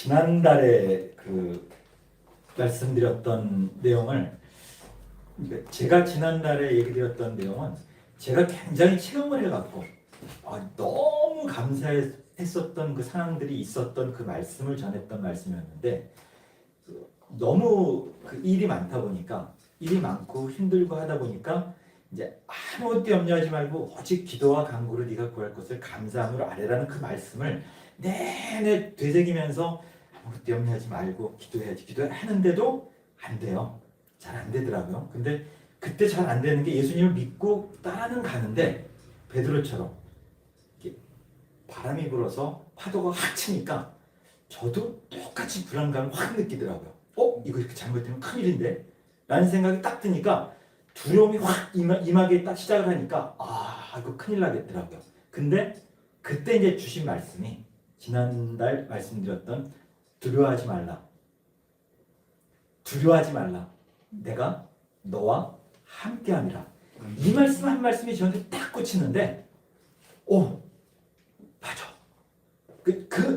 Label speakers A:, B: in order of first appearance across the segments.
A: 지난달에 말씀드렸던 내용을, 제가 지난달에 얘기 드렸던 내용은 제가 굉장히 체험을 해갖고 너무 감사했었던 그 상황들이 있었던 그 말씀을 전했던 말씀이었는데, 너무 일이 많다 보니까, 일이 많고 힘들고 하다 보니까 이제 아무것도 염려하지 말고 오직 기도와 간구로 네가 구할 것을 감사함으로 아뢰라는 그 말씀을 내내 되새기면서 아무것도 염려하지 말고 기도해야지 하는데도 안 돼요. 잘 안 되더라고요. 근데 그때 잘 안 되는 게, 예수님을 믿고 따라는 가는데 베드로처럼 이렇게 바람이 불어서 파도가 확 치니까 저도 똑같이 불안감을 확 느끼더라고요. 이거 이렇게 잘못되면 큰일인데? 라는 생각이 딱 드니까 두려움이 확 임하기 딱 시작을 하니까 이거 큰일 나겠더라고요. 근데 그때 이제 주신 말씀이 지난달 말씀드렸던 두려워하지 말라. 두려워하지 말라. 내가 너와 함께함이라. 이 말씀 한 말씀이 저한테 딱 꽂히는데, 맞아.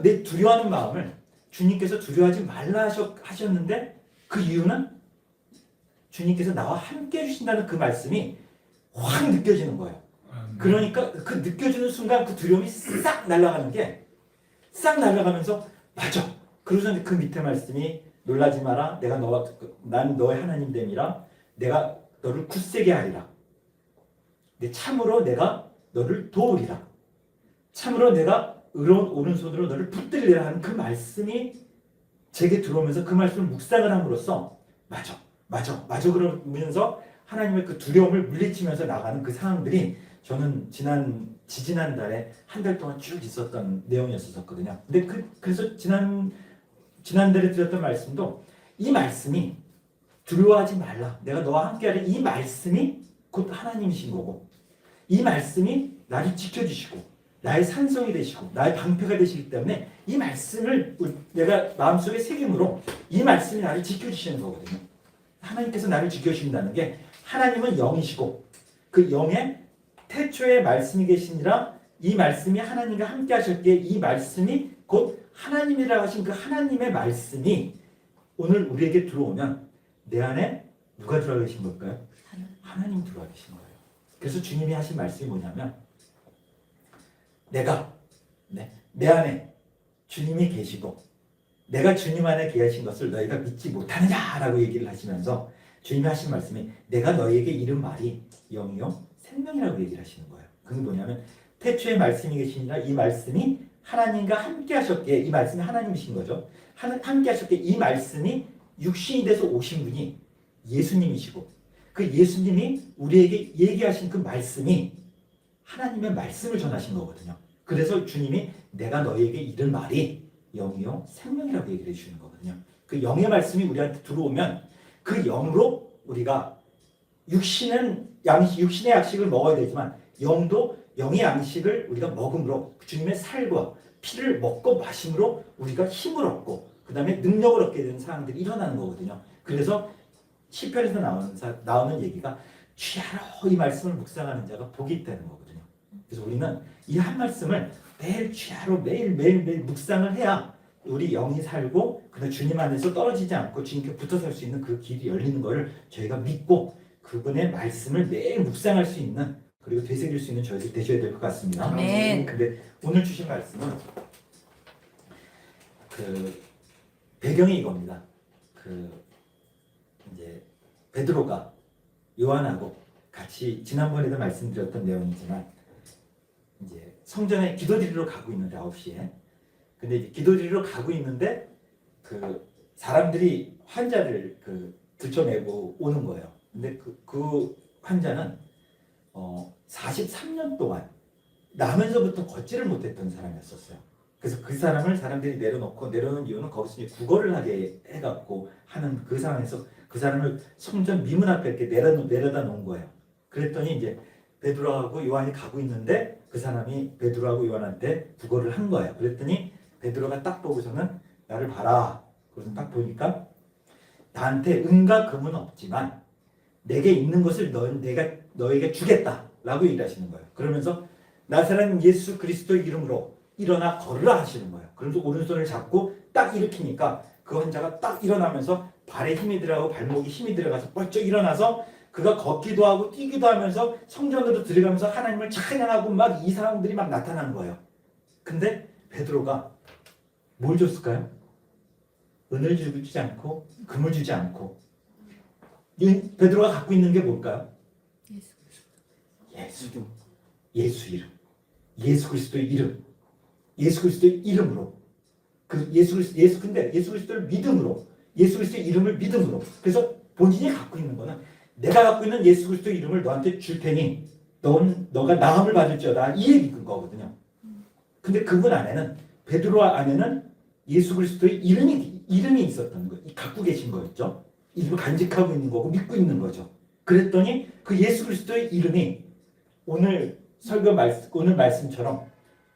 A: 내 두려워하는 마음을 주님께서 두려워하지 말라 하셨는데, 그 이유는 주님께서 나와 함께 해주신다는 그 말씀이 확 느껴지는 거예요. 그러니까 그 느껴지는 순간 그 두려움이 싹 날아가는 게, 싹 날아가면서 맞아. 그러고서 그 밑에 말씀이 놀라지 마라. 난 너의 하나님 됨이라. 내가 너를 굳세게 하리라. 참으로 내가 너를 도우리라. 참으로 내가 의로운 오른손으로 너를 붙들리라 하는 그 말씀이 제게 들어오면서 그 말씀을 묵상을 함으로써 맞아 그러면서 하나님의 그 두려움을 물리치면서 나가는 그 상황들이 저는 지난달에 한 달 동안 쭉 있었던 내용이었었거든요. 근데 그래서 지난달에 드렸던 말씀도, 이 말씀이 두려워하지 말라. 내가 너와 함께하리. 이 말씀이 곧 하나님이신 거고, 이 말씀이 나를 지켜주시고 나의 산성이 되시고 나의 방패가 되시기 때문에 이 말씀을 내가 마음속에 새김으로 이 말씀이 나를 지켜주시는 거거든요. 하나님께서 나를 지켜주신다는 게, 하나님은 영이시고 그 영의 태초에 말씀이 계시니라. 이 말씀이 하나님과 함께 하셨기에 이 말씀이 곧 하나님이라 하신 그 하나님의 말씀이 오늘 우리에게 들어오면 내 안에 누가 들어와 계신 걸까요? 하나님 들어와 계신 거예요. 그래서 주님이 하신 말씀이 뭐냐면, 내가 내 안에 주님이 계시고 내가 주님 안에 계신 것을 너희가 믿지 못하느냐라고 얘기를 하시면서 주님이 하신 말씀이, 내가 너희에게 이른 말이 영이요 생명이라고 얘기를 하시는 거예요. 그게 뭐냐면, 태초에 말씀이 계시니라. 이 말씀이 하나님과 함께 하셨기에, 이 말씀이 하나님이신 거죠. 함께 하셨기에 이 말씀이 육신이 돼서 오신 분이 예수님이시고, 그 예수님이 우리에게 얘기하신 그 말씀이 하나님의 말씀을 전하신 거거든요. 그래서 주님이 내가 너희에게 이른 말이 영이요 생명이라고 얘기를 해주시는 거거든요. 그 영의 말씀이 우리한테 들어오면 그 영으로 우리가 육신의 양식을 먹어야 되지만 영도 영의 양식을 우리가 먹음으로 나주님의 살과 피를 먹고 마심으로 우리가 힘을 얻고 그 다음에 능력을 얻게 되는 상황들이 일어나는 거거든요. 그래서 시편에서 나오는 얘기가 취하로 이 말씀을 묵상하는 자가 복이 있다는 거거든요. 그래서 우리는 이 한 말씀을 매일 취하로 매일 묵상을 해야 우리 영이 살고 그다음 주님 안에서 떨어지지 않고 주님께 붙어 살 수 있는 그 길이 열리는 것을 저희가 믿고 그분의 말씀을 매일 묵상할 수 있는, 그리고 되새길 수 있는 저희들 되셔야 될 것 같습니다.
B: 아멘.
A: 근데 오늘 주신 말씀은 배경이 이겁니다. 이제 베드로가 요한하고 같이 지난번에도 말씀드렸던 내용이지만 이제 성전에 기도드리러 가고 있는데 9시에, 근데 이제 기도드리러 가고 있는데 사람들이 환자를 들쳐내고 오는 거예요. 근데 그 환자는 43년 동안 나면서부터 걷지를 못했던 사람이었어요. 그래서 그 사람들이 내려놓은 이유는 거기서 이제 구걸을 하게 해갖고 하는 그 상황에서 그 사람을 성전 미문 앞에 이렇게 내려다 놓은 거예요. 그랬더니 이제 베드로하고 요한이 가고 있는데 그 사람이 베드로하고 요한한테 구걸을 한 거예요. 그랬더니 베드로가 딱 보고서는 나를 봐라. 그래서 딱 보니까 나한테 은과 금은 없지만 내게 있는 것을 내가 너에게 주겠다라고 얘기를 하시는 거예요. 그러면서 나사렛 예수 그리스도의 이름으로 일어나 걸으라 하시는 거예요. 그러면서 오른손을 잡고 딱 일으키니까 그 환자가 딱 일어나면서 발에 힘이 들어가고 발목에 힘이 들어가서 벌쩍 일어나서 그가 걷기도 하고 뛰기도 하면서 성전으로 들어가면서 하나님을 찬양하고 막 이 사람들이 막 나타나는 거예요. 근데 베드로가 뭘 줬을까요? 은을 주지 않고 금을 주지 않고 베드로가 갖고 있는 게 뭘까요? 예수 이름. 예수 그리스도의 이름. 예수 그리스도의 이름으로. 예수 그리스도를 믿음으로. 예수 그리스도의 이름을 믿음으로. 그래서 본인이 갖고 있는 거는 내가 갖고 있는 예수 그리스도의 이름을 너한테 줄 테니 너가 나음을 받을지어다. 이 얘기인 거거든요. 근데 그분 안에는 베드로 안에는 예수 그리스도의 이름이 있었던 거예요. 갖고 계신 거였죠. 이름을 간직하고 있는 거고 믿고 있는 거죠. 그랬더니 그 예수 그리스도의 이름이 오늘 오늘 말씀처럼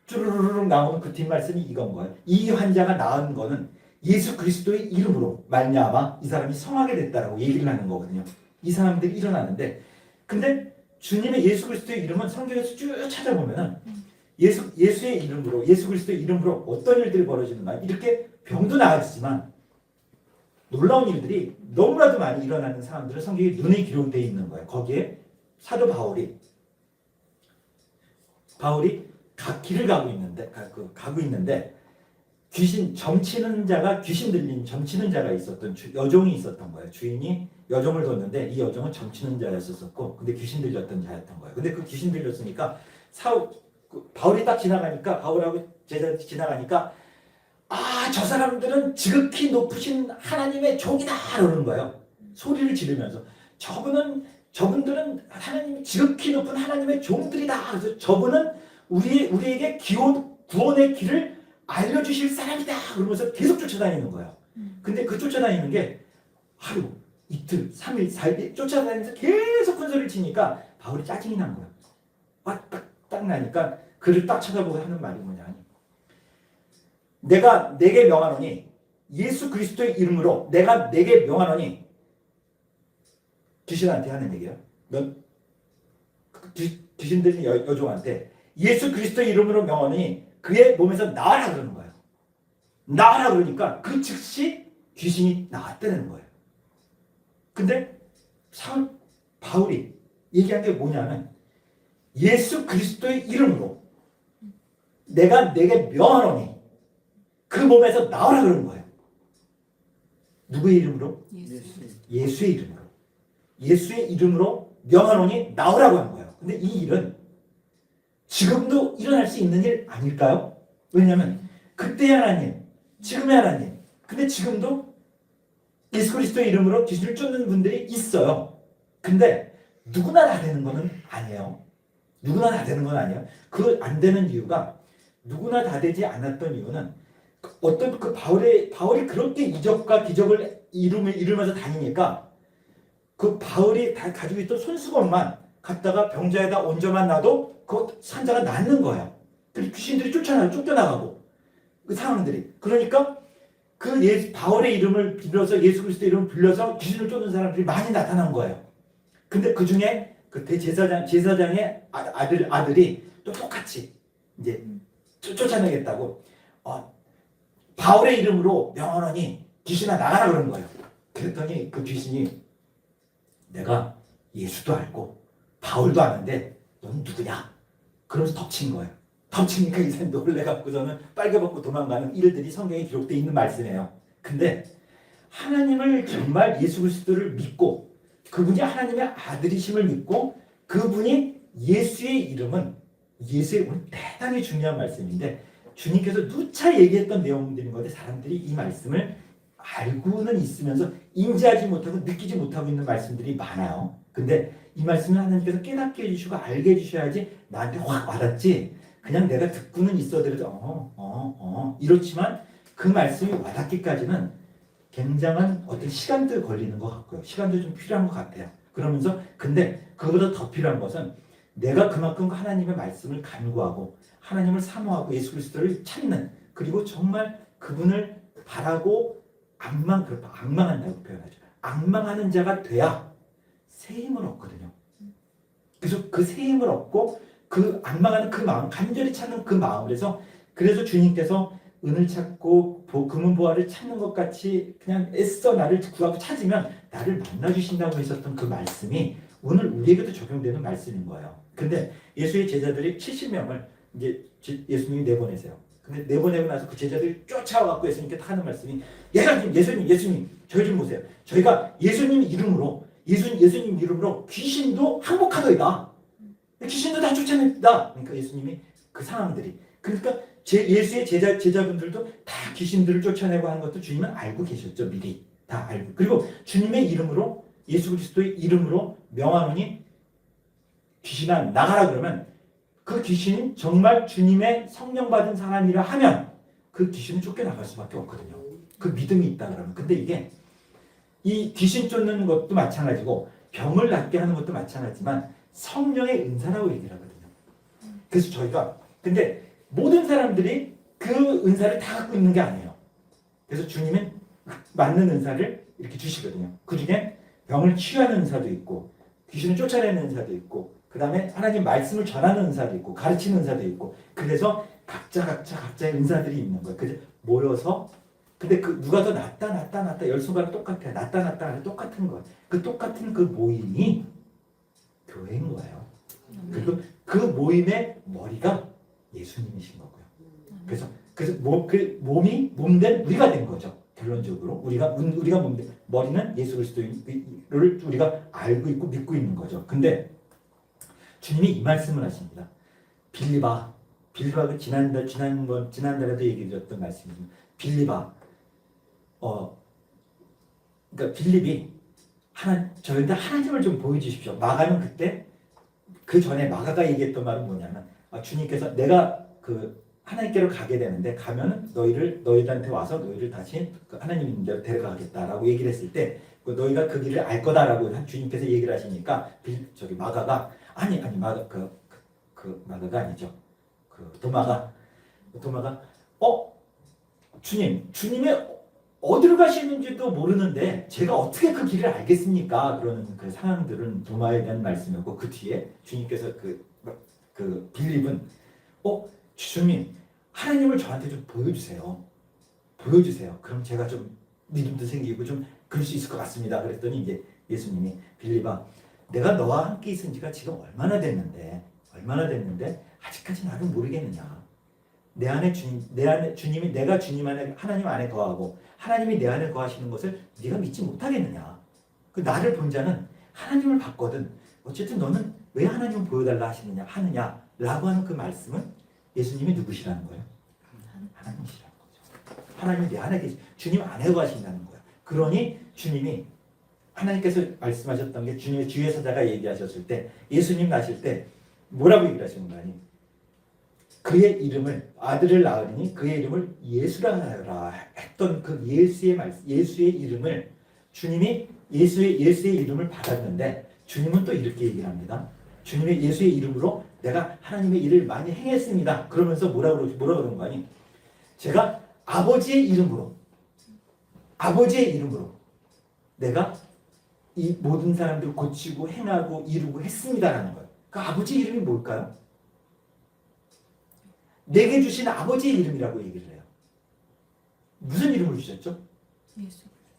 A: 쭈루루룩 나오는 그 뒷말씀이 이건 거예요. 이 환자가 나은 거는 예수 그리스도의 이름으로 말미암아 이 사람이 성하게 됐다라고 얘기를 하는 거거든요. 이 사람들이 일어나는데 근데 주님의 예수 그리스도의 이름은 성경에서 쭉 찾아보면은 예수의 이름으로 예수 그리스도의 이름으로 어떤 일들이 벌어지는가 이렇게 병도 나아지지만 놀라운 일들이 너무나도 많이 일어나는 사람들은 성경에 눈에 기록되어 있는 거예요. 거기에 사도 바울이 길을 가고 있는데 귀신 들린 점치는 자가 있었던 여종이 있었던 거예요. 주인이 여종을 뒀는데 이 여종은 점치는 자였었고 근데 귀신 들렸던 자였던 거예요. 근데 그 귀신 들렸으니까 바울이 딱 지나가니까 바울하고 제자 지나가니까 저 사람들은 지극히 높으신 하나님의 종이다 그러는 거예요. 소리를 지르면서 저분들은 하나님 지극히 높은 하나님의 종들이다. 그래서 저분은 우리에게 구원의 길을 알려주실 사람이다. 그러면서 계속 쫓아다니는 거예요. 근데 그 쫓아다니는 게 하루, 이틀, 3일, 4일 쫓아다니면서 계속 큰 소리를 치니까 바울이 짜증이 난 거예요. 딱 나니까 그를 딱 쳐다보고 하는 말이 뭐냐. 내가 내게 명하노니 예수 그리스도의 이름으로 내가 내게 명하노니 귀신한테 하는 얘기예요. 귀신 들린 여종한테 예수 그리스도의 이름으로 명하노니 그의 몸에서 나와라 그러는 거예요. 나와라 그러니까 그 즉시 귀신이 나왔다는 거예요. 근데 바울이 얘기한 게 뭐냐면 예수 그리스도의 이름으로 내가 내게 명하노니 그 몸에서 나오라 그러는 거예요. 누구의 이름으로? 예수의 이름으로. 예수의 이름으로 명하노니 나오라고 하는 거예요. 근데 이 일은 지금도 일어날 수 있는 일 아닐까요? 왜냐하면 그때의 하나님, 지금의 하나님. 근데 지금도 예수 그리스도의 이름으로 귀신을 쫓는 분들이 있어요. 근데 누구나 다 되는 거는 아니에요. 누구나 다 되는 건 아니에요. 그 안 되는 이유가 누구나 다 되지 않았던 이유는 바울이 그렇게 이적과 기적을 이루면서 다니니까 그 바울이 다 가지고 있던 손수건만 갖다가 병자에다 얹어만 놔도 그 환자가 낫는 거예요. 그리고 귀신들이 쫓겨나가고 그 상황들이. 그러니까 바울의 이름을 빌려서 예수 그리스도의 이름을 빌려서 귀신을 쫓는 사람들이 많이 나타난 거예요. 근데 그 중에 그 제사장의 아들이 또 똑같이 이제 쫓아내겠다고 바울의 이름으로 명하노니 귀신아 나가라 그러는 거예요. 그랬더니 그 귀신이 내가 예수도 알고 바울도 아는데 넌 누구냐? 그러면서 덮친 거예요. 덮치니까 이 사람이 놀래갖고서는 빨개벗고 도망가는 일들이 성경에 기록되어 있는 말씀이에요. 근데 하나님을 정말 예수 그리스도를 믿고 그분이 하나님의 아들이심을 믿고 그분이 예수의 이름은 오늘 대단히 중요한 말씀인데 주님께서 누차 얘기했던 내용들인 건데 사람들이 이 말씀을 알고는 있으면서 인지하지 못하고 느끼지 못하고 있는 말씀들이 많아요. 근데 이 말씀을 하나님께서 깨닫게 해주시고 알게 해주셔야지 나한테 확 와닿지. 그냥 내가 듣고는 있어도 이렇지만 그 말씀이 와닿기까지는 굉장한 어떤 시간도 걸리는 것 같고요. 시간도 좀 필요한 것 같아요. 그러면서 근데 그보다 더 필요한 것은 내가 그만큼 하나님의 말씀을 간구하고 하나님을 사모하고 예수 그리스도를 찾는 그리고 정말 그분을 바라고 악망한다고 표현하죠. 악망하는 자가 돼야 새 힘을 얻거든요. 그래서 그 새 힘을 얻고 그 악망하는 그 마음, 간절히 찾는 그 마음에서 그래서 주님께서 은을 찾고 금은 보화를 찾는 것 같이 그냥 애써 나를 구하고 찾으면 나를 만나주신다고 했었던 그 말씀이 오늘 우리에게도 적용되는 말씀인 거예요. 근데 예수의 제자들이 70명을 이제 예수님이 내보내세요. 근데 내보내고 나서 그 제자들이 쫓아와갖고 예수님께 하는 말씀이 예수님 저희 좀 보세요. 저희가 예수님 이름으로 귀신도 항복하더이다. 귀신도 다 쫓아냅니다. 그러니까 예수님이 그 상황들이 그러니까 예수의 제자분들도 다 귀신들을 쫓아내고 하는 것도 주님은 알고 계셨죠. 미리 다 알고. 그리고 주님의 이름으로 예수 그리스도의 이름으로 명하노니 귀신아 나가라 그러면 그 귀신이 정말 주님의 성령 받은 사람이라 하면 그 귀신은 쫓겨나갈 수밖에 없거든요. 그 믿음이 있다 그러면. 근데 이게 이 귀신 쫓는 것도 마찬가지고 병을 낫게 하는 것도 마찬가지지만 성령의 은사라고 얘기를 하거든요. 그래서 저희가 근데 모든 사람들이 그 은사를 다 갖고 있는 게 아니에요. 그래서 주님은 맞는 은사를 이렇게 주시거든요. 그 중에 병을 치유하는 은사도 있고 귀신을 쫓아내는 은사도 있고 그 다음에 하나님 말씀을 전하는 은사도 있고 가르치는 은사도 있고 그래서 각자의 은사들이 있는 거예요. 그래서 모여서 근데 그 누가 더 낫다 열 손가락 똑같아요. 낫다 똑같은 거예요. 그 똑같은 그 모임이 교회인 거예요. 그리고 그 모임의 머리가 예수님이신 거고요. 그래서 몸이 몸된 우리가 된 거죠. 결론적으로 우리가 몸된 머리는 예수 그리스도를 우리가 알고 있고 믿고 있는 거죠. 근데 주님이 이 말씀을 하십니다. 빌립아 그 지난달에도 얘기드렸던 말씀입니다. 빌립아 그러니까 빌립이 저희한테 하나님을 좀 보여주십시오. 마가는 그때 그 전에 마가가 얘기했던 말은 뭐냐면 주님께서 내가 그 하나님께로 가게 되는데 가면은 너희들한테 와서 너희를 다시 그 하나님 있는 데로 데려가겠다라고 얘기를 했을 때 너희가 그 길을 알 거다라고 주님께서 얘기를 하시니까 마가가 아니 마가 그 마가가 아니죠. 그 도마가 주님의 어디로 가시는지도 모르는데 제가 어떻게 그 길을 알겠습니까? 그러는 그 상황들은 도마에 대한 말씀이었고 그 뒤에 주님께서 그 빌립은 주님 하나님을 저한테 좀 보여주세요. 그럼 제가 좀 믿음도 생기고 좀 그럴 수 있을 것 같습니다. 그랬더니 이제 예수님이 빌립아 내가 너와 함께 있은 지가 지금 얼마나 됐는데 아직까지 나를 모르겠느냐. 내 안에 주님이 내가 주님 안에 하나님 안에 거하고 하나님이 내 안에 거하시는 것을 네가 믿지 못하겠느냐. 그 나를 본 자는 하나님을 봤거든. 어쨌든 너는 왜 하나님을 보여달라 하느냐라고 하는 그 말씀은 예수님이 누구시라는 거예요? 하나님이시라는 거죠. 하나님이 내 안에 계시 주님 안에 거하신다는 거예요. 그러니 주님이 하나님께서 말씀하셨던 게 주님의 주의 사자가 얘기하셨을 때 예수님 나실 때 뭐라고 얘기를 하시는 거 아니? 그의 이름을 아들을 낳으리니 그의 이름을 예수라 하라 했던 그 예수의 이름을 주님이 예수의 이름을 받았는데 주님은 또 이렇게 얘기를 합니다. 주님의 예수의 이름으로 내가 하나님의 일을 많이 행했습니다. 그러면서 뭐라고 그러는 거 아니? 제가 아버지의 이름으로 내가 이 모든 사람들을 고치고 행하고 이루고 했습니다라는 거예요. 그 아버지의 이름이 뭘까요? 내게 주신 아버지의 이름이라고 얘기를 해요. 무슨 이름을 주셨죠?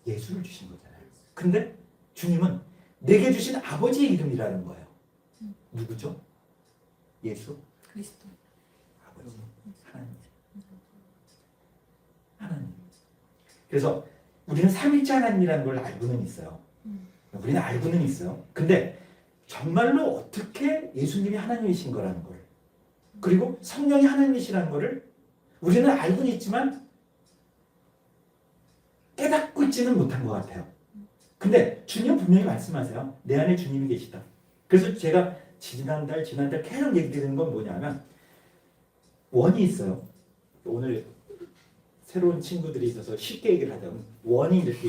A: 예수를 주신 거잖아요. 근데 주님은 내게 주신 아버지의 이름이라는 거예요. 누구죠? 예수?
B: 그리스도.
A: 아버지. 하나님. 그래서 우리는 삼위일체 하나님이라는 걸 알고는 있어요. 우리는 알고는 있어요. 근데 정말로 어떻게 예수님이 하나님이신 거라는 걸 그리고 성령이 하나님이시라는 거를 우리는 알고는 있지만 깨닫고 있지는 못한 것 같아요. 근데 주님 분명히 말씀하세요. 내 안에 주님이 계시다. 그래서 제가 지난달 계속 얘기드리는 건 뭐냐면 원이 있어요. 오늘 새로운 친구들이 있어서 쉽게 얘기를 하자면 원이 이렇게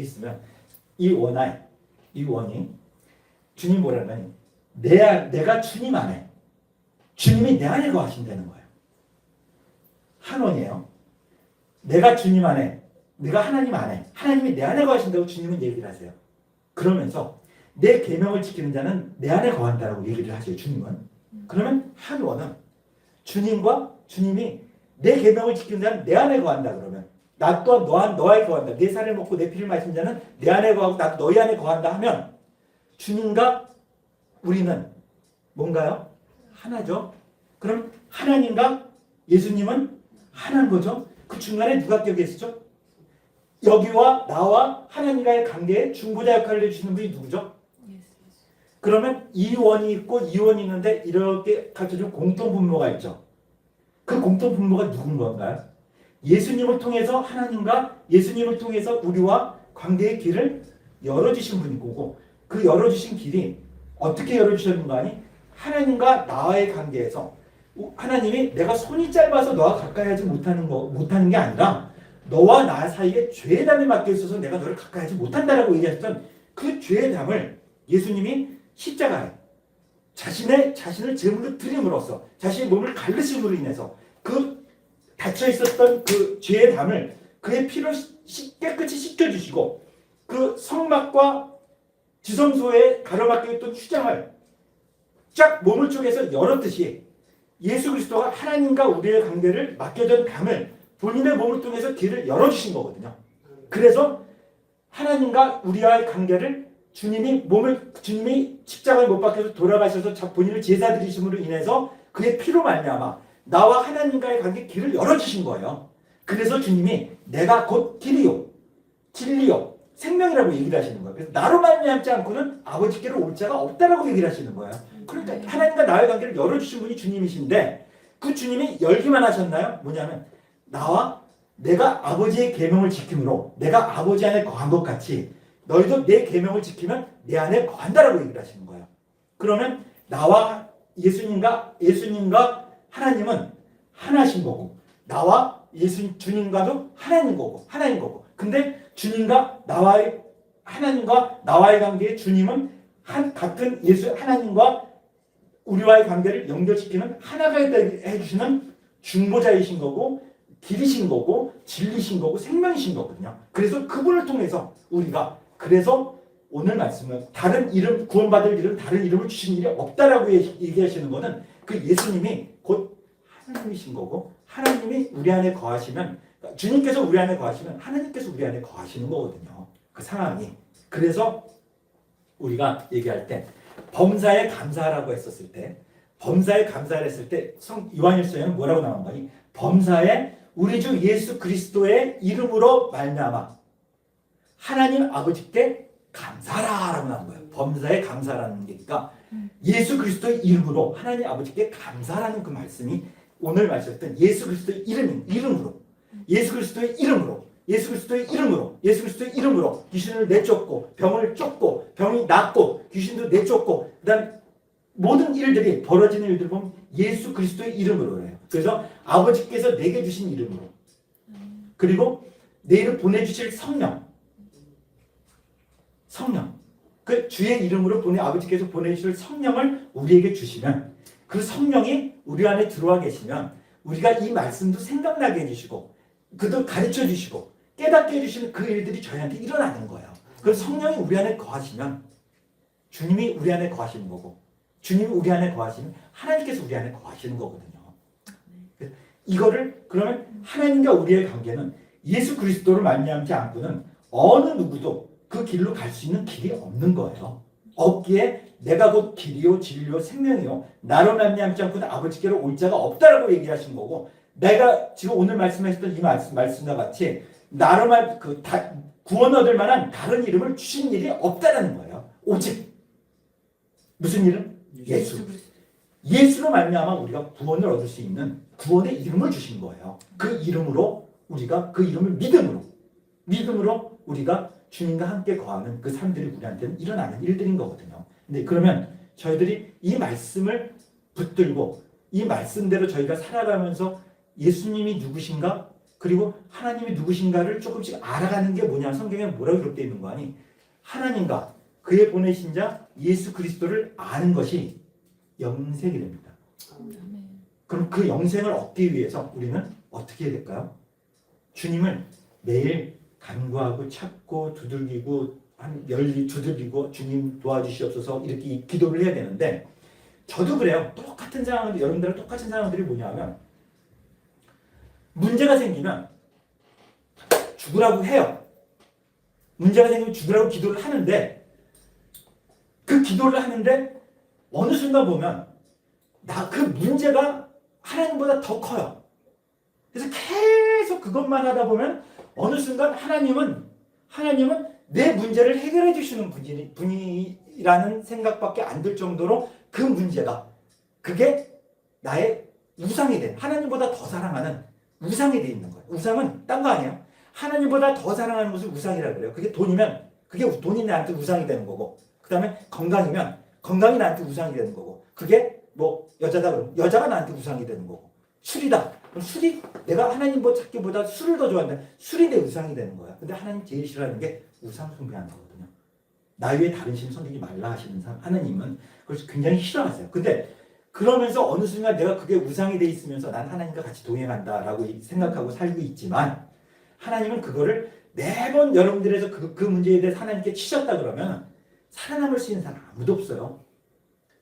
A: 있으면 이 원이 주님 뭐라면 내가 주님 안에 주님이 내 안에 거하신다는 거예요. 한 원이에요. 내가 주님 안에 내가 하나님 안에 하나님이 내 안에 거하신다고 주님은 얘기를 하세요. 그러면서 내 계명을 지키는 자는 내 안에 거한다라고 얘기를 하세요. 주님은. 그러면 한 원은 주님과 주님이 내 계명을 지키는 자는 내 안에 거한다. 그러면 나 또한 너와에 거한다. 내 살을 먹고 내 피를 마신 자는 내 안에 거하고 나도 너희 안에 거한다 하면 주님과 우리는 뭔가요? 하나죠. 그럼 하나님과 예수님은 하나인 거죠. 그 중간에 누가 껴 계시죠? 여기와 나와 하나님과의 관계에 중보자 역할을 해주시는 분이 누구죠? 그러면 이원이 있고 이원이 있는데 이렇게 갖춰진 공통 분모가 있죠. 그 공통 분모가 누군 건가요? 예수님을 통해서 하나님과 예수님을 통해서 우리와 관계의 길을 열어주신 분인 거고, 그 열어주신 길이 어떻게 열어주셨는가 하니 하나님과 나와의 관계에서 하나님이 내가 손이 짧아서 너와 가까이 하지 못하는 게 아니라 너와 나 사이에 죄의 담이 막혀 있어서 내가 너를 가까이 하지 못한다라고 얘기하셨던 그 죄의 담을 예수님이 십자가에 자신을 제물로 드림으로써 자신의 몸을 갈르심으로 인해서 그 닫혀 있었던 그 죄의 담을 그의 피로 깨끗이 씻겨주시고 그 성막과 지성소에 가로막혀 있던 휘장을 쫙 몸을 쪼개서 열었듯이 예수 그리스도가 하나님과 우리의 관계를 맡겨진 담을 본인의 몸을 통해서 길을 열어주신 거거든요. 그래서 하나님과 우리와의 관계를 주님이 십자가에 못 박혀서 돌아가셔서 본인을 제사 드리심으로 인해서 그의 피로 말미암아 나와 하나님과의 관계 길을 열어주신 거예요. 그래서 주님이 내가 곧 길이요 진리요 생명이라고 얘기를 하시는 거예요. 그래서 나로 말미암지 않고는 아버지께로 올 자가 없다라고 얘기를 하시는 거예요. 그러니까 하나님과 나의 관계를 열어주신 분이 주님이신데 그 주님이 열기만 하셨나요? 뭐냐면 나와 내가 아버지의 계명을 지킴으로 내가 아버지 안에 거한 것 같이 너희도 내 계명을 지키면 내 안에 거한다라고 얘기를 하시는 거예요. 그러면 나와 예수님과 하나님은 하나신 거고 나와 주님과도 하나인 거고 근데 주님과 하나님과 나와의 관계에 주님은 같은 하나님과 우리와의 관계를 연결시키는 하나가 해주시는 중보자이신 거고 길이신 거고 진리신 거고 생명이신 거거든요. 그래서 그분을 통해서 우리가 그래서 오늘 말씀은 다른 이름 구원받을 이름 다른 이름을 주신 일이 없다라고 얘기하시는 거는 그 예수님이 곧 하나님이신 거고 하나님이 우리 안에 거하시면 주님께서 우리 안에 거하시면 하나님께서 우리 안에 거하시는 거거든요. 그 상황이. 그래서 우리가 얘기할 때 범사에 감사하라고 했었을 때 범사에 감사를 했을 때 요한일서에는 뭐라고 나온 거니? 범사에 우리 주 예수 그리스도의 이름으로 말미암아 하나님 아버지께 감사하라라고 나온 거예요. 범사에 감사라는 게니까 예수 그리스도의 이름으로 하나님 아버지께 감사라는 그 말씀이 오늘 말씀했던 예수 그리스도의 이름으로 예수 그리스도의 이름으로 귀신을 내쫓고 병을 쫓고 병이 낫고 귀신도 내쫓고 그다음 모든 일들이 벌어지는 일들을 보면 예수 그리스도의 이름으로 해요. 그래서 아버지께서 내게 주신 이름으로 그리고 내일을 보내주실 성령 그 주의 이름으로 아버지께서 보내주실 성령을 우리에게 주시면 그 성령이 우리 안에 들어와 계시면 우리가 이 말씀도 생각나게 해주시고 그도 가르쳐 주시고 깨닫게 해주시는 그 일들이 저희한테 일어나는 거예요. 그 성령이 우리 안에 거하시면 주님이 우리 안에 거하시는 거고 주님이 우리 안에 거하시면 하나님께서 우리 안에 거하시는 거거든요. 이거를 그러면 하나님과 우리의 관계는 예수 그리스도를 말미암지 않고는 어느 누구도 그 길로 갈 수 있는 길이 없는 거예요. 없기에 내가 곧 길이요 진리요 생명이요 나로 말미암지 않고는 아버지께로 올 자가 없다라고 얘기하신 거고 내가 지금 오늘 말씀하셨던 이 말씀과 같이 나로 구원 얻을 만한 다른 이름을 주신 일이 없다라는 거예요. 오직 무슨 이름? 예수로 말미암아 우리가 구원을 얻을 수 있는 구원의 이름을 주신 거예요. 그 이름으로 우리가 그 이름을 믿음으로 우리가 주님과 함께 거하는 그 삶들이 우리한테는 일어나는 일들인 거거든요. 근데 그러면 저희들이 이 말씀을 붙들고 이 말씀대로 저희가 살아가면서 예수님이 누구신가 그리고 하나님이 누구신가를 조금씩 알아가는 게 뭐냐 성경에 뭐라고 기록되어 있는 거 아니? 하나님과 그의 보내신 자 예수 그리스도를 아는 것이 영생이 됩니다. 그럼 그 영생을 얻기 위해서 우리는 어떻게 해야 될까요? 주님을 매일 간구하고 찾고 두들기고 두들기고 주님 도와주시옵소서 이렇게 기도를 해야 되는데 저도 그래요. 똑같은 상황들 여러분들은 똑같은 상황들이 뭐냐면 문제가 생기면 죽으라고 해요. 문제가 생기면 죽으라고 기도를 하는데 그 기도를 하는데 어느 순간 보면 그 문제가 하나님보다 더 커요. 그래서 계속 그것만 하다 보면 어느 순간 하나님은 내 문제를 해결해 주시는 분이라는 생각밖에 안 들 정도로 그 문제가 그게 나의 우상이 돼. 하나님보다 더 사랑하는 우상이 돼 있는 거예요. 우상은 딴 거 아니에요. 하나님보다 더 사랑하는 것을 우상이라고 그래요. 그게 돈이면 그게 돈이 나한테 우상이 되는 거고, 그 다음에 건강이면 건강이 나한테 우상이 되는 거고, 그게 뭐 여자다 그러면 여자가 나한테 우상이 되는 거고, 술이다 그럼 술이 내가 하나님 뭐 찾기보다 술을 더 좋아하는데 술이 내 우상이 되는 거야. 근데 하나님 제일 싫어하는 게 우상 숭배하는 거거든요. 나 외에 다른 신 섬기지 말라 하시는 사람, 하나님은 그걸 굉장히 싫어하세요. 근데 그러면서 어느 순간 내가 그게 우상이 돼 있으면서 난 하나님과 같이 동행한다라고 생각하고 살고 있지만, 하나님은 그거를 매번 여러분들에서 그 문제에 대해서 하나님께 치셨다 그러면 살아남을 수 있는 사람 아무도 없어요.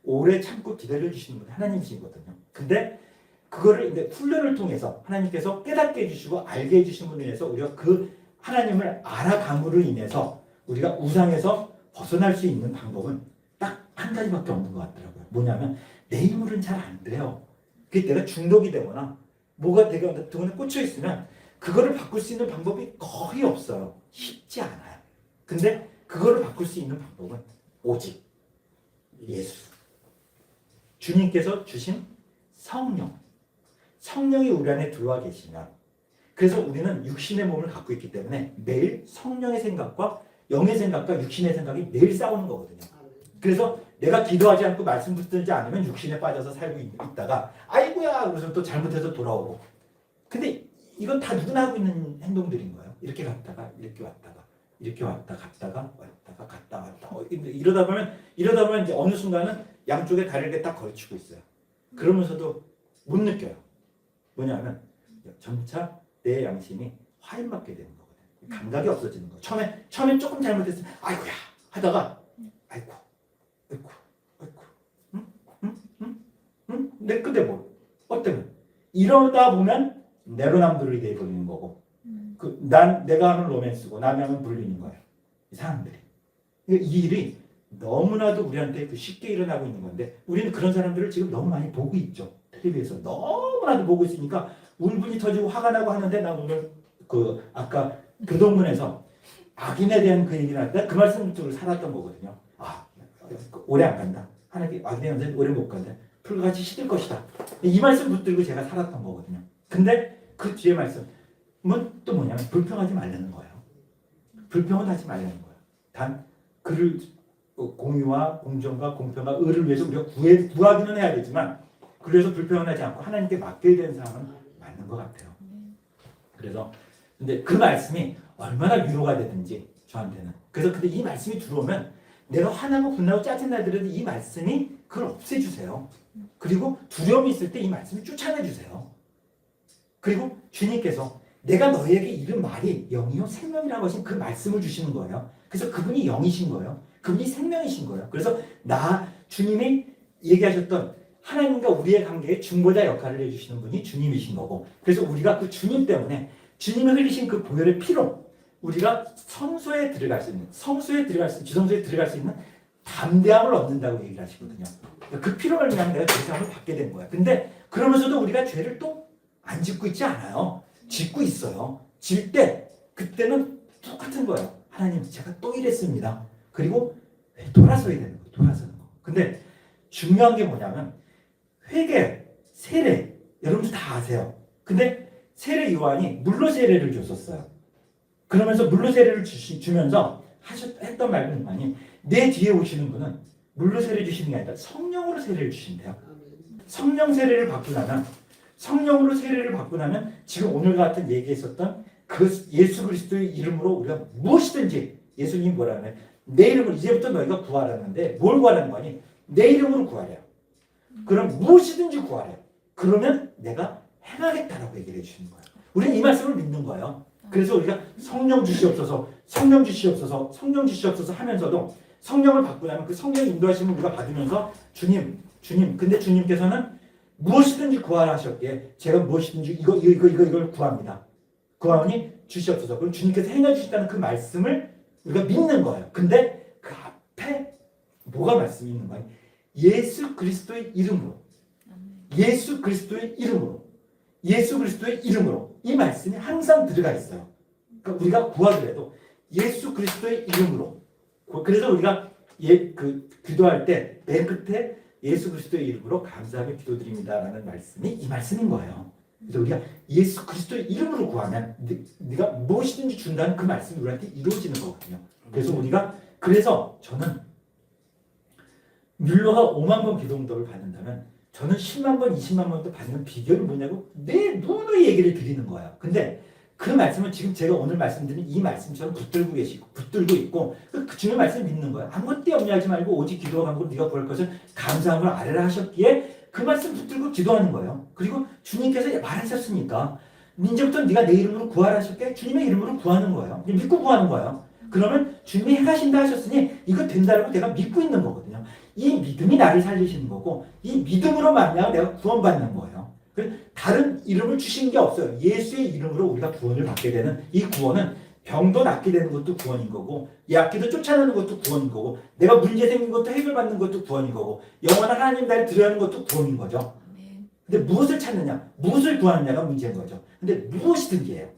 A: 오래 참고 기다려주시는 분이 하나님이시거든요. 근데 그거를 이제 훈련을 통해서 하나님께서 깨닫게 해주시고 알게 해주신 분에 의해서 우리가 그 하나님을 알아감으로 인해서 우리가 우상에서 벗어날 수 있는 방법은 딱 한 가지밖에 없는 것 같더라고요. 뭐냐면 내 힘으로는 잘 안 돼요. 그게 내가 중독이 되거나 뭐가 되게 등에 꽂혀 있으면 그거를 바꿀 수 있는 방법이 거의 없어요. 쉽지 않아요. 근데 그거를 바꿀 수 있는 방법은 오직 예수. 주님께서 주신 성령이 우리 안에 들어와 계시면, 그래서 우리는 육신의 몸을 갖고 있기 때문에 매일 성령의 생각과 영의 생각과 육신의 생각이 매일 싸우는 거거든요. 그래서 내가 기도하지 않고 말씀 붙들지 않으면 육신에 빠져서 살고 있다가 아이고야 그래서 또 잘못해서 돌아오고. 근데 이건 다 누구나 하고 있는 행동들인 거예요. 이렇게 갔다가 이렇게 왔다가 이렇게 왔다 갔다가 갔다 왔다. 이러다 보면 이제 어느 순간은 양쪽에 다리를 딱 걸치고 있어요. 그러면서도 못 느껴요. 뭐냐면 점차 내 양심이 화인받게 되는 거거든요. 감각이 없어지는 거예요. 처음에 조금 잘못했으면 아이고야 하다가 아이고 내 끝에 뭐 어때요? 이러다 보면 내로남불이 돼버리는 거고, 내가 하는 로맨스고 남이 하면 불리는 거예요. 이 사람들이. 이 일이 너무나도 우리한테 쉽게 일어나고 있는 건데, 우리는 그런 사람들을 지금 너무 많이 보고 있죠. 텔레비에서 너무나도 보고 있으니까 울분이 터지고 화가 나고 하는데, 나 오늘 아까 교동문에서 악인에 대한 그 얘기를 할 때 그 말씀 쪽으로 살았던 거거든요. 오래 안 간다. 하나님께 악인의 연세는 오래 못 간다. 풀같이 시들 것이다. 이 말씀 붙들고 제가 살았던 거거든요. 근데 그 뒤에 말씀은 또 뭐냐면 불평하지 말라는 거예요. 불평은 하지 말라는 거예요. 단 그를 공의와 공정과 공평과 의를 위해서 우리가 구하기는 해야 되지만, 그래서 불평은 하지 않고 하나님께 맡겨야 되는 사람은 맞는 것 같아요. 그래서 근데 그 말씀이 얼마나 위로가 되든지 저한테는. 그래서 근데 이 말씀이 들어오면 내가 화나고 분나고 짜증나더라도 이 말씀이 그걸 없애주세요. 그리고 두려움이 있을 때 이 말씀을 쫓아내주세요. 그리고 주님께서 내가 너희에게 이른 말이 영이요 생명이라고 하신 그 말씀을 주시는 거예요. 그래서 그분이 영이신 거예요. 그분이 생명이신 거예요. 그래서 주님이 얘기하셨던 하나님과 우리의 관계에 중보자 역할을 해주시는 분이 주님이신 거고, 그래서 우리가 그 주님 때문에 주님이 흘리신 그 보혈의 피로 우리가 지성소에 들어갈 수 있는 담대함을 얻는다고 얘기를 하시거든요. 그 피로를 그냥 내가 대상을 받게 된 거야. 근데 그러면서도 우리가 죄를 또 안 짓고 있지 않아요. 짓고 있어요. 질 때 그때는 똑같은 거예요. 하나님 제가 또 이랬습니다. 그리고 돌아서야 되는 거예요. 돌아서는 거. 근데 중요한 게 뭐냐면 회개, 세례 여러분들 다 아세요. 근데 세례 요한이 물로 세례를 줬었어요. 그러면서 물로 세례를 주면서 했던 말은 아니, 내 뒤에 오시는 분은 물로 세례 주시는 게 아니라 성령으로 세례를 주신대요. 성령 세례를 성령으로 세례를 받고 나면 지금 오늘 같은 얘기했었던 그 예수 그리스도의 이름으로 우리가 무엇이든지, 예수님이 뭐라 하냐, 내 이름으로 이제부터 너희가 구하라는데 뭘 구하라는 거니? 내 이름으로 구하래요. 그럼 무엇이든지 구하래요. 그러면 내가 행하겠다라고 얘기를 해주시는 거예요. 우리는 이 말씀을 믿는 거예요. 그래서 우리가 성령 주시옵소서 하면서도 성령을 받고 나면 그 성령 인도하심을 우리가 받으면서 주님, 근데 주님께서는 무엇이든지 구하라 하셨기에 제가 무엇이든지 이걸 구합니다. 구하오니 주시옵소서. 그럼 주님께서 행해 주신다는 그 말씀을 우리가 믿는 거예요. 근데 그 앞에 뭐가 말씀이 있는 거예요? 예수 그리스도의 이름으로, 예수 그리스도의 이름으로, 예수 그리스도의 이름으로, 이 말씀이 항상 들어가 있어요. 그러니까 우리가 구하더라도 예수 그리스도의 이름으로. 그래서 우리가 기도할 때 맨 끝에 예수 그리스도의 이름으로 감사하며 기도드립니다라는 말씀이 이 말씀인 거예요. 그래서 우리가 예수 그리스도의 이름으로 구하면 네가 무엇이든지 준다는 그 말씀이 우리한테 이루어지는 거거든요. 그래서 저는 뮬러가 5만 번 기도 응답을 받는다면 저는 10만 번, 20만 번도 받는 비결은 뭐냐고 내 누누이 얘기를 드리는 거예요. 근데 그 말씀은 지금 제가 오늘 말씀드린 이 말씀처럼 붙들고 있고 그 주님의 말씀을 믿는 거예요. 아무것도 염려하지 말고 오직 기도와 간구로 네가 구할 것을 감사함으로 아뢰라 하셨기에 그 말씀 붙들고 기도하는 거예요. 그리고 주님께서 말하셨으니까 이제부터 네가 내 이름으로 구하라 하셨기에 주님의 이름으로 구하는 거예요. 믿고 구하는 거예요. 그러면 주님이 행하신다 하셨으니 이거 된다고 내가 믿고 있는 거거든요. 이 믿음이 나를 살리시는 거고 이 믿음으로 말미암아 내가 구원받는 거예요. 다른 이름을 주신 게 없어요. 예수의 이름으로 우리가 구원을 받게 되는 이 구원은 병도 낫게 되는 것도 구원인 거고 약기도 쫓아내는 것도 구원인 거고 내가 문제 생긴 것도 해결받는 것도 구원인 거고 영원한 하나님 나를 드려야 하는 것도 구원인 거죠. 근데 무엇을 찾느냐, 무엇을 구하느냐가 문제인 거죠. 근데 무엇이든지 해요.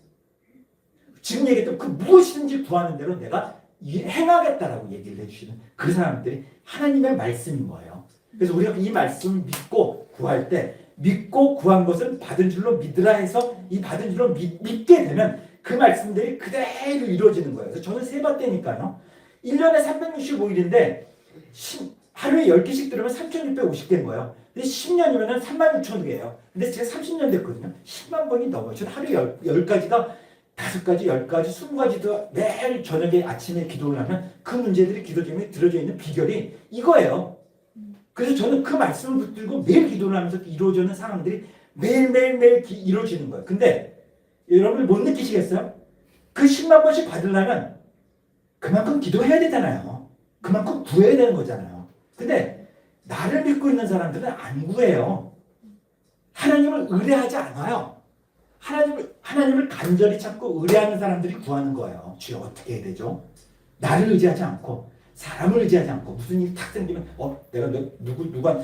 A: 지금 얘기했던 그 무엇이든지 구하는 대로 내가 행하겠다라고 얘기를 해주시는 그 사람들이 하나님의 말씀인 거예요. 그래서 우리가 이 말씀을 믿고 구할 때 믿고 구한 것은 받은 줄로 믿으라 해서 이 받은 줄로 믿게 되면 그 말씀들이 그대로 이루어지는 거예요. 그래서 저는 세바 때니까요. 1년에 365일인데 하루에 10개씩 들으면 3,650개인 거예요. 근데 10년이면 36,000개예요. 근데 제가 30년 됐거든요. 10만 번이 넘어요. 저는 하루에 10가지가 5가지, 10가지, 20가지도 매일 저녁에 아침에 기도를 하면 그 문제들이 기도 중에 들어져 있는 비결이 이거예요. 그래서 저는 그 말씀을 붙들고 매일 기도를 하면서 이루어지는 상황들이 매일매일 이루어지는 거예요. 근데 여러분 못 느끼시겠어요? 그 10만 번씩 받으려면 그만큼 기도해야 되잖아요. 그만큼 구해야 되는 거잖아요. 근데 나를 믿고 있는 사람들은 안 구해요. 하나님을 의뢰하지 않아요. 하나님을 간절히 찾고 의뢰하는 사람들이 구하는 거예요. 주여 어떻게 해야 되죠? 나를 의지하지 않고 사람을 의지하지 않고 무슨 일이 탁 생기면 내가 누가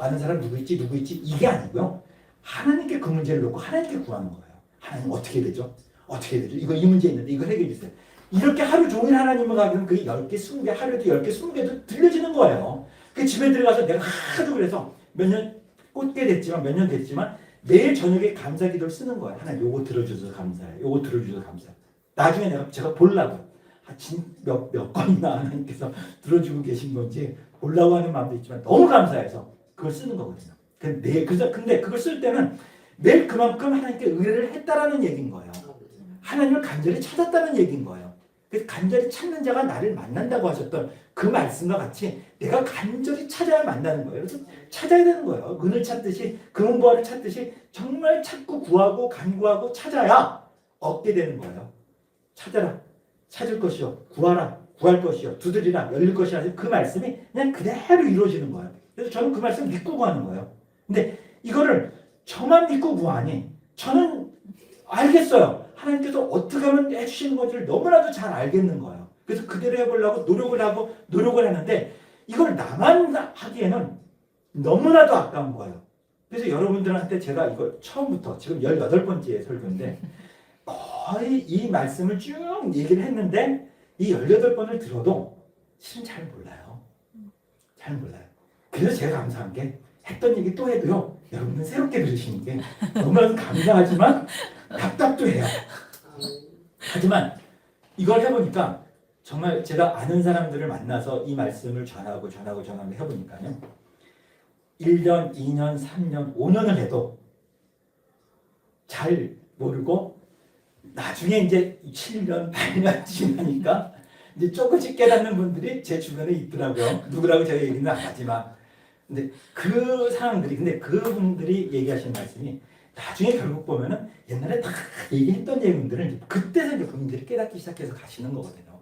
A: 아는 사람 누구 있지 이게 아니고요. 하나님께 그 문제를 놓고 하나님께 구하는 거예요. 하나님 어떻게 해야 되죠? 어떻게 해야 되죠? 이 문제 있는데 이걸 해결해 주세요. 이렇게 하루 종일 하나님을 가면 그게 10개, 20개, 하루에도 10개, 20개도 들려지는 거예요. 그 집에 들어가서 내가 하도 그래서 몇 년 꽂게 됐지만 몇 년 됐지만 매일 저녁에 감사 기도를 쓰는 거예요. 하나님 요거 들어줘서 감사해요. 요거 들어줘서 감사해요. 나중에 제가 보려고요. 몇 건이나 하나님께서 들어주고 계신 건지 보려고 하는 마음도 있지만 너무 감사해서 그걸 쓰는 거거든요. 근데 그걸 쓸 때는 매일 그만큼 하나님께 의뢰를 했다라는 얘기인 거예요. 하나님을 간절히 찾았다는 얘기인 거예요. 그래서 간절히 찾는 자가 나를 만난다고 하셨던 그 말씀과 같이 내가 간절히 찾아야 만나는 거예요. 그래서 찾아야 되는 거예요. 은을 찾듯이 금은보화를 찾듯이 정말 찾고 구하고 간구하고 찾아야 얻게 되는 거예요. 찾아라. 찾을 것이요. 구하라. 구할 것이요. 두드리라. 열릴 것이라. 그 말씀이 그냥 그대로 이루어지는 거예요. 그래서 저는 그 말씀 믿고 구하는 거예요. 근데 이거를 저만 믿고 구하니 저는 알겠어요. 하나님께서 어떻게 하면 해주시는 건지를 너무나도 잘 알겠는 거예요. 그래서 그대로 해보려고 노력을 하는데 이걸 나만 하기에는 너무나도 아까운 거예요. 그래서 여러분들한테 제가 이걸 처음부터 지금 18번째 설교인데 거의 이 말씀을 쭉 얘기를 했는데 이 18번을 들어도 실은 잘 몰라요. 잘 몰라요. 그래서 제가 감사한 게 했던 얘기 또 해도요. 여러분은 새롭게 들으시는 게 너무나도 감사하지만 답답도 해요. 하지만 이걸 해보니까 정말 제가 아는 사람들을 만나서 이 말씀을 전하고 해보니까요. 1년, 2년, 3년, 5년을 해도 잘 모르고 나중에 이제 7년, 8년 지나니까 이제 조금씩 깨닫는 분들이 제 주변에 있더라고요. 누구라고 제가 얘기는 안 하지만. 근데 그 상황들이, 근데 그분들이 얘기하시는 말씀이 나중에 결국 보면은 옛날에 다 얘기했던 내용들을 그때서 이제 그분들이 깨닫기 시작해서 가시는 거거든요.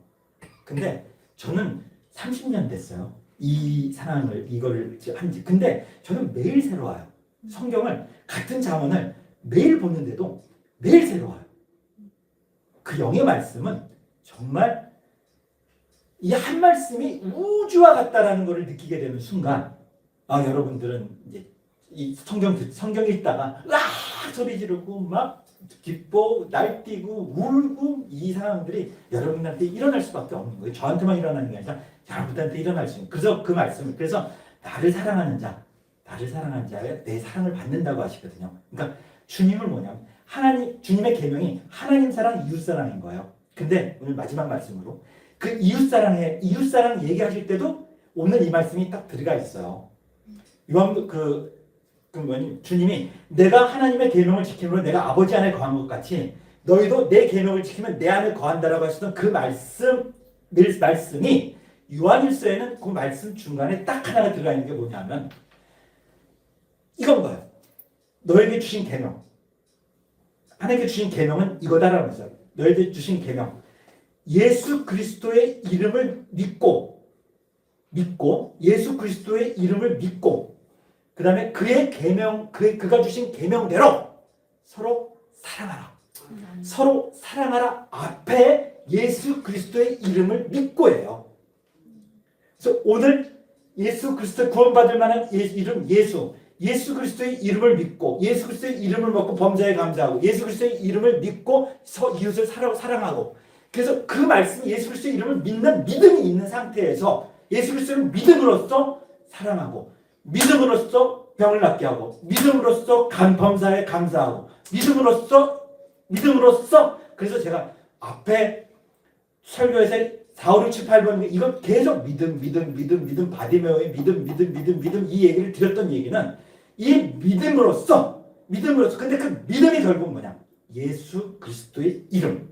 A: 근데 저는 30년 됐어요. 이 상황을, 이거를 한지. 근데 저는 매일 새로워요. 성경을 같은 잠언을 매일 보는데도 매일 새로워요. 그 영의 말씀은 정말 이 한 말씀이 우주와 같다라는 것을 느끼게 되는 순간, 여러분들은 이제 이 성경 읽다가 으악 소리 지르고 막 기뻐 날뛰고 울고 이 상황들이 여러분한테 일어날 수밖에 없는 거예요. 저한테만 일어나는 게 아니라 여러분한테 일어날 수 있는. 그래서 그 말씀을, 그래서 나를 사랑하는 자에 내 사랑을 받는다고 하시거든요. 그러니까 주님은 뭐냐면 주님의 계명이 하나님 사랑, 이웃 사랑인 거예요. 근데 오늘 마지막 말씀으로 그 이웃 사랑 얘기하실 때도 오늘 이 말씀이 딱 들어가 있어요. 주님이 내가 하나님의 계명을 지킴으로 내가 아버지 안에 거한 것 같이 너희도 내 계명을 지키면 내 안에 거한다라고 하시던 그 말씀이 요한일서에는 그 말씀 중간에 딱 하나가 들어가 있는 게 뭐냐면 이건 거예요. 너에게 주신 계명, 하나님께 주신 계명은 이거다라는 거죠. 너에게 주신 계명, 예수 그리스도의 이름을 믿고 예수 그리스도의 이름을 믿고 그 다음에 그의 계명, 그가 주신 계명대로 서로 사랑하라. 서로 사랑하라 앞에 예수 그리스도의 이름을 믿고예요. 그래서 오늘 예수 그리스도 구원받을 만한 이름 예수 그리스도의 이름을 믿고 예수 그리스도의 이름을 먹고 범사에 감사하고 예수 그리스도의 이름을 믿고 이웃을 사랑하고, 그래서 그 말씀이 예수 그리스도의 이름을 믿는 믿음이 있는 상태에서 예수 그리스도를 믿음으로써 사랑하고 믿음으로써 병을 낫게 하고 믿음으로써 범사에 감사하고 믿음으로써 그래서 제가 앞에 설교에서 4, 5, 6, 7, 8번 이거 계속 믿음 바디메오의 믿음 이 얘기를 드렸던 얘기는 이 믿음으로써 근데 그 믿음이 결국 뭐냐? 예수 그리스도의 이름.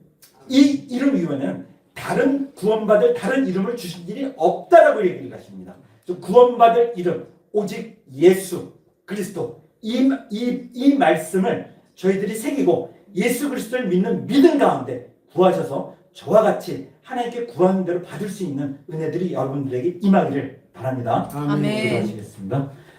A: 이 이름 이외에는 다른 구원받을 다른 이름을 주신 일이 없다라고 얘기를 하십니다. 구원받을 이름 오직 예수 그리스도 이 말씀을 저희들이 새기고 예수 그리스도를 믿는 믿음 가운데 구하셔서 저와 같이 하나님께 구하는 대로 받을 수 있는 은혜들이 여러분들에게 임하기를 바랍니다.
B: 아멘.
A: 기도하시겠습니다.